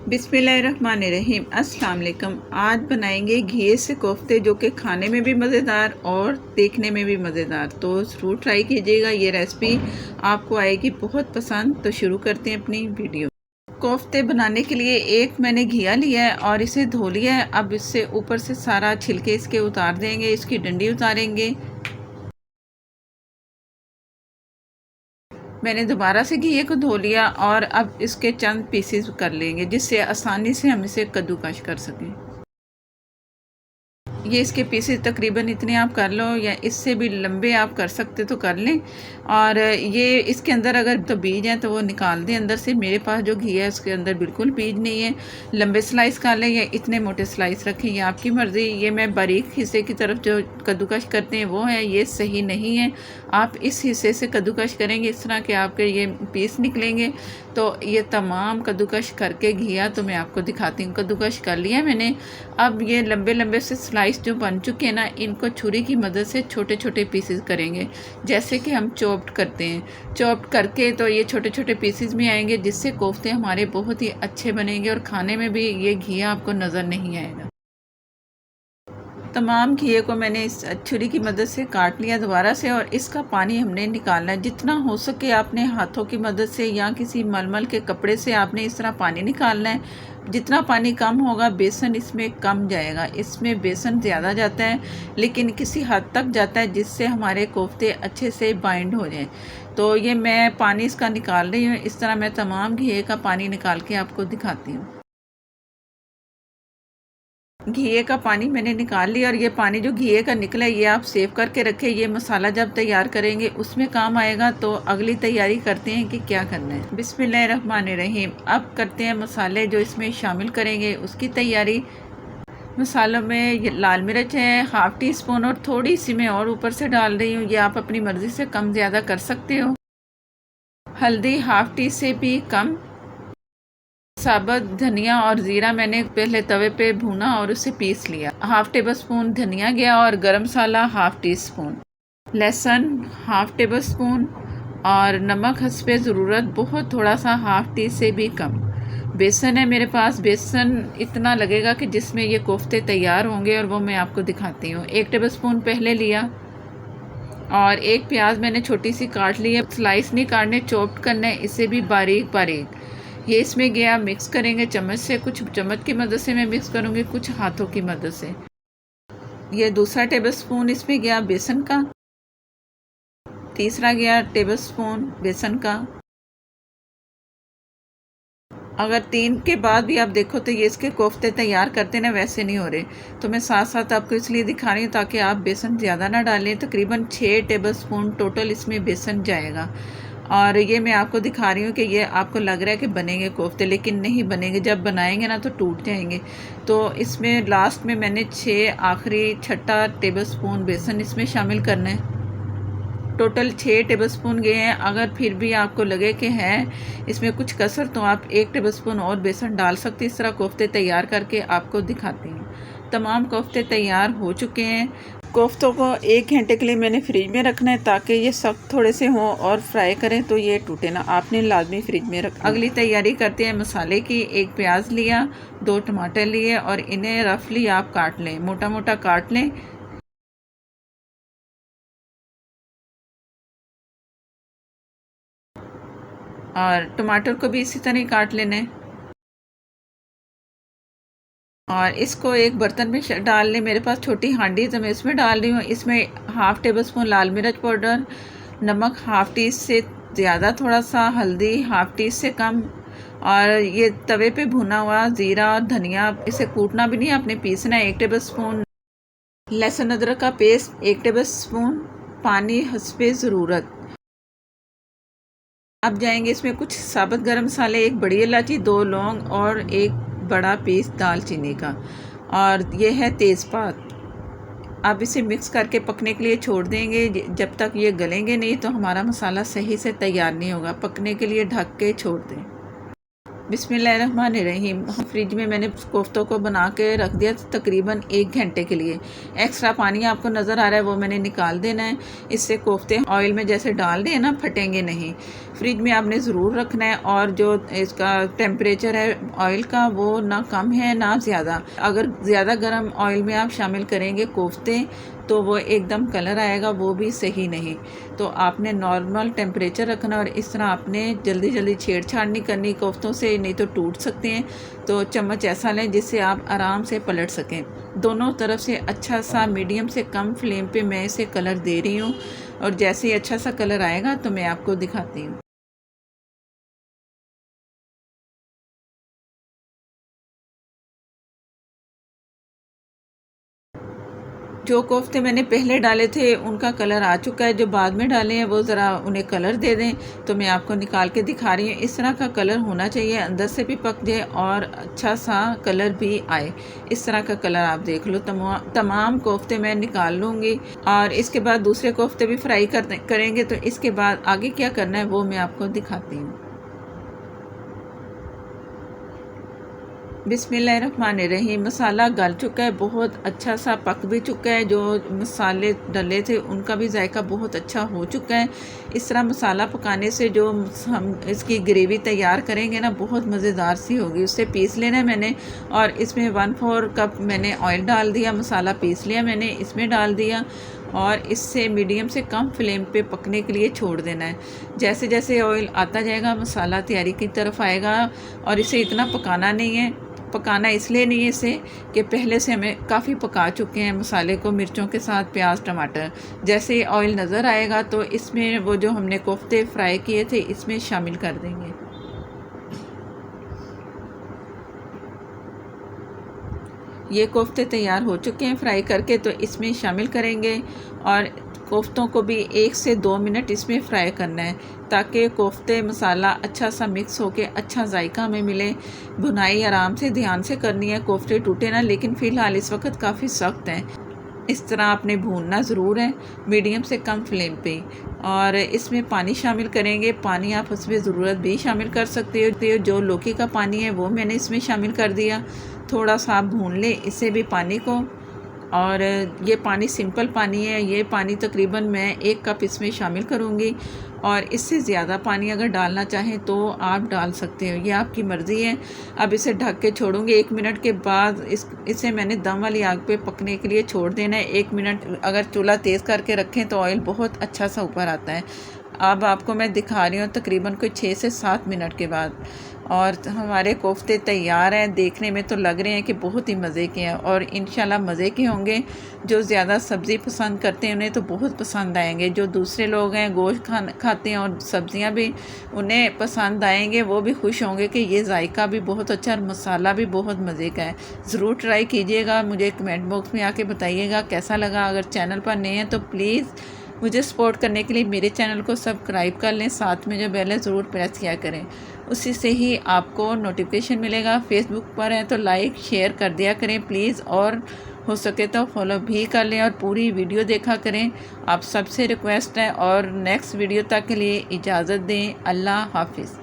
बिस्मिल्लाहिर्रहमानिर्रहीम। अस्सलाम वालेकुम। आज बनाएंगे घी से कोफ्ते, जो कि खाने में भी मज़ेदार और देखने में भी मज़ेदार। तो ज़रूर ट्राई कीजिएगा, ये रेसिपी आपको आएगी बहुत पसंद। तो शुरू करते हैं अपनी वीडियो। कोफ्ते बनाने के लिए एक मैंने घिया लिया है और इसे धो लिया है। अब इससे ऊपर से सारा छिलके इसके उतार देंगे, इसकी डंडी उतारेंगे। मैंने दोबारा से घिये को धो लिया और अब इसके चंद पीसेस कर लेंगे, जिससे आसानी से हम इसे कद्दूकश कर सकें। ये इसके पीसेस तकरीबन इतने आप कर लो, या इससे भी लंबे आप कर सकते तो कर लें। और ये इसके अंदर अगर तो बीज हैं तो वो निकाल दें अंदर से। मेरे पास जो घी है उसके अंदर बिल्कुल बीज नहीं है। लंबे स्लाइस कर लें या इतने मोटे स्लाइस रखें, ये आपकी मर्ज़ी। ये मैं बारीक हिस्से की तरफ जो कद्दूकश करते हैं वो है, ये सही नहीं है। आप इस हिस्से से कद्दूकश करेंगे इस तरह के आपके ये पीस निकलेंगे। तो ये तमाम कद्दूकश करके घिया तो मैं आपको दिखाती हूँ। कद्दूकश कर लिया मैंने। अब ये लंबे लंबे से स्लाइस जो बन चुके हैं ना, इनको छुरी की मदद से छोटे छोटे पीसेस करेंगे, जैसे कि हम चॉप्ड करते हैं। चॉप्ड करके तो ये छोटे छोटे पीसेस में आएंगे, जिससे कोफ्ते हमारे बहुत ही अच्छे बनेंगे और खाने में भी ये घिया आपको नज़र नहीं आएगा। तमाम घिये को मैंने इस छुरी की मदद से काट लिया दोबारा से, और इसका पानी हमने निकालना है। जितना हो सके आपने हाथों की मदद से या किसी मलमल के कपड़े से आपने इस तरह पानी निकालना है। जितना पानी कम होगा बेसन इसमें कम जाएगा। इसमें बेसन ज़्यादा जाता है लेकिन किसी हद तक जाता है, जिससे हमारे कोफ्ते अच्छे से बाइंड हो जाएं। तो ये मैं पानी इसका निकाल रही हूँ। इस तरह मैं तमाम घिये का पानी निकाल के आपको दिखाती हूँ। घिये का पानी मैंने निकाल लिया, और ये पानी जो घिये का निकला है ये आप सेव करके रखें। ये मसाला जब तैयार करेंगे उसमें काम आएगा। तो अगली तैयारी करते हैं कि क्या करना है। बिस्मिल्लाहिर्रहमानिर्रहीम। अब करते हैं मसाले जो इसमें शामिल करेंगे उसकी तैयारी। मसालों में लाल मिर्च है हाफ़ टी स्पून, और थोड़ी सी मैं और ऊपर से डाल रही हूँ। ये आप अपनी मर्ज़ी से कम ज़्यादा कर सकते हो। हल्दी हाफ़ टी से भी कम। साबुत धनिया और ज़ीरा मैंने पहले तवे पे भूना और उसे पीस लिया। हाफ़ टेबल स्पून धनिया गया, और गरम मसाला हाफ़ टी स्पून। लहसुन हाफ़ टेबल स्पून, और नमक हस्बे ज़रूरत, बहुत थोड़ा सा हाफ़ टी से भी कम। बेसन है मेरे पास। बेसन इतना लगेगा कि जिसमें ये कोफ्ते तैयार होंगे, और वो मैं आपको दिखाती हूँ। 1 टेबल स्पून पहले लिया, और एक प्याज मैंने छोटी सी काट ली है। स्लाइस नहीं काटने, चॉप्ड करना है इसे भी बारीक बारीक। ये इसमें गया, मिक्स करेंगे चम्मच से। कुछ चम्मच की मदद से मैं मिक्स करूँगी, कुछ हाथों की मदद से। ये दूसरा टेबल स्पून इसमें गया बेसन का। तीसरा गया टेबल स्पून बेसन का। अगर 3 के बाद भी आप देखो तो ये इसके कोफ्ते तैयार करते ना वैसे नहीं हो रहे। तो मैं साथ साथ आपको इसलिए दिखा रही हूँ ताकि आप बेसन ज़्यादा ना डालें। तकरीबन 6 टेबल स्पून टोटल इसमें बेसन जाएगा। और ये मैं आपको दिखा रही हूँ कि ये आपको लग रहा है कि बनेंगे कोफ्ते, लेकिन नहीं बनेंगे। जब बनाएंगे ना तो टूट जाएंगे। तो इसमें लास्ट में मैंने आखिरी छठा टेबल स्पून बेसन इसमें शामिल करना है। टोटल 6 टेबल स्पून गए हैं। अगर फिर भी आपको लगे कि है इसमें कुछ कसर, तो आप 1 टेबल स्पून और बेसन डाल सकते। इस तरह कोफ्ते तैयार करके आपको दिखाती हूँ। तमाम कोफ्ते तैयार हो चुके हैं। कोफ्तों को 1 घंटे के लिए मैंने फ्रिज में रखना है, ताकि ये सख्त थोड़े से हों और फ्राई करें तो ये टूटे ना। आपने लाजमी फ्रिज में रख। अगली तैयारी करते हैं मसाले की। 1 प्याज लिया, 2 टमाटर लिए, और इन्हें रफली आप काट लें, मोटा मोटा काट लें। और टमाटर को भी इसी तरह ही काट लेना है। और इसको एक बर्तन में डाल लें। मेरे पास छोटी हांडी तो मैं इसमें डाल रही हूँ। इसमें हाफ़ टेबल स्पून लाल मिर्च पाउडर, नमक हाफ़ टी से ज़्यादा थोड़ा सा, हल्दी हाफ़ टी से कम, और ये तवे पे भुना हुआ ज़ीरा और धनिया। इसे कूटना भी नहीं, आपने पीसना है। 1 टेबल स्पून लहसुन अदरक का पेस्ट, 1 टेबल स्पून पानी हस्बे ज़रूरत। अब जाएंगे इसमें कुछ साबुत गरम मसाले, 1 बड़ी इलायची, 2 लौंग, और 1 बड़ा पीस दालचीनी का, और ये है तेज़पात। अब इसे मिक्स करके पकने के लिए छोड़ देंगे। जब तक ये गलेंगे नहीं तो हमारा मसाला सही से तैयार नहीं होगा। पकने के लिए ढक के छोड़ दें। बिस्मिल्लाहिर्रहमानिर्रहीम। फ्रिज में मैंने कोफ्तों को बना के रख दिया तकरीबन 1 घंटे के लिए। एक्स्ट्रा पानी आपको नज़र आ रहा है वो मैंने निकाल देना है। इससे कोफ्ते ऑयल में जैसे डाल दें ना, फटेंगे नहीं। फ्रिज में आपने ज़रूर रखना है। और जो इसका टेम्परेचर है ऑयल का वो ना कम है ना ज़्यादा। अगर ज़्यादा गर्म ऑयल में आप शामिल करेंगे कोफ्ते तो वो एकदम कलर आएगा, वो भी सही नहीं। तो आपने नॉर्मल टेम्परेचर रखना और इस तरह आपने जल्दी जल्दी छेड़छाड़ नहीं करनी कोफ्तों से, नहीं तो टूट सकते हैं। तो चम्मच ऐसा लें जिससे आप आराम से पलट सकें। दोनों तरफ से अच्छा सा मीडियम से कम फ्लेम पे मैं इसे कलर दे रही हूँ और जैसे ही अच्छा सा कलर आएगा तो मैं आपको दिखाती हूँ। जो कोफ्ते मैंने पहले डाले थे उनका कलर आ चुका है, जो बाद में डाले हैं वो ज़रा उन्हें कलर दे दें। तो मैं आपको निकाल के दिखा रही हूँ। इस तरह का कलर होना चाहिए, अंदर से भी पक जाए और अच्छा सा कलर भी आए। इस तरह का कलर आप देख लो। तमाम कोफ्ते मैं निकाल लूँगी और इसके बाद दूसरे कोफ्ते भी फ्राई करेंगे। तो इसके बाद आगे क्या करना है वो मैं आपको दिखाती हूँ। बिस्मिल्लाहिर्रहमानिर्रहीम। मसाला गल चुका है, बहुत अच्छा सा पक भी चुका है। जो मसाले डले थे उनका भी जायका बहुत अच्छा हो चुका है। इस तरह मसाला पकाने से जो हम इसकी ग्रेवी तैयार करेंगे ना, बहुत मज़ेदार सी होगी। उससे पीस लेना है मैंने और इसमें 1/4 कप मैंने ऑयल डाल दिया। मसाला पीस लिया मैंने, इसमें डाल दिया और इससे मीडियम से कम फ्लेम पे पकने के लिए छोड़ देना है। जैसे जैसे ऑयल आता जाएगा मसाला तैयारी की तरफ आएगा। और इसे इतना पकाना नहीं है, पकाना इसलिए नहीं है इसे कि पहले से हमें काफ़ी पका चुके हैं मसाले को मिर्चों के साथ, प्याज टमाटर। जैसे ऑयल नज़र आएगा तो इसमें वो जो हमने कोफ्ते फ्राई किए थे इसमें शामिल कर देंगे। ये कोफ्ते तैयार हो चुके हैं फ्राई करके, तो इसमें शामिल करेंगे और कोफ्तों को भी 1 से 2 मिनट इसमें फ्राई करना है ताकि कोफ्ते मसाला अच्छा सा मिक्स होके अच्छा जायका हमें मिले। भुनाई आराम से ध्यान से करनी है, कोफ्ते टूटे ना, लेकिन फ़िलहाल इस वक्त काफ़ी सख्त हैं। इस तरह आपने भूनना ज़रूर है मीडियम से कम फ्लेम पे। और इसमें पानी शामिल करेंगे। पानी आप उसमें ज़रूरत भी शामिल कर सकते हो। जो लौकी का पानी है वो मैंने इसमें शामिल कर दिया। थोड़ा सा आप भून लें इसे भी पानी को। और ये पानी सिंपल पानी है। ये पानी तकरीबन मैं 1 कप इसमें शामिल करूँगी और इससे ज़्यादा पानी अगर डालना चाहें तो आप डाल सकते हो, ये आपकी मर्ज़ी है। अब इसे ढक के छोड़ूंगी। 1 मिनट के बाद इसे मैंने दम वाली आग पे पकने के लिए छोड़ देना है। 1 मिनट अगर चूल्हा तेज़ करके रखें तो ऑयल बहुत अच्छा सा ऊपर आता है। अब आपको मैं दिखा रही हूँ तकरीबन कोई 6 से 7 मिनट के बाद और हमारे कोफ्ते तैयार हैं। देखने में तो लग रहे हैं कि बहुत ही मज़े के हैं और इंशाल्लाह मज़े के होंगे। जो ज़्यादा सब्ज़ी पसंद करते हैं उन्हें तो बहुत पसंद आएंगे। जो दूसरे लोग हैं गोश्त खाते हैं और सब्ज़ियां भी उन्हें पसंद आएंगे, वो भी खुश होंगे कि ये जायका भी बहुत अच्छा और मसाला भी बहुत मज़े का है। ज़रूर ट्राई कीजिएगा। मुझे कमेंट बॉक्स में आके बताइएगा कैसा लगा। अगर चैनल पर नए हैं तो प्लीज़ मुझे सपोर्ट करने के लिए मेरे चैनल को सब्सक्राइब कर लें। साथ में जो बेल है ज़रूर प्रेस किया करें, उसी से ही आपको नोटिफिकेशन मिलेगा। फेसबुक पर है तो लाइक शेयर कर दिया करें प्लीज़, और हो सके तो फॉलो भी कर लें और पूरी वीडियो देखा करें। आप सबसे रिक्वेस्ट है। और नेक्स्ट वीडियो तक के लिए इजाज़त दें। अल्लाह हाफिज़।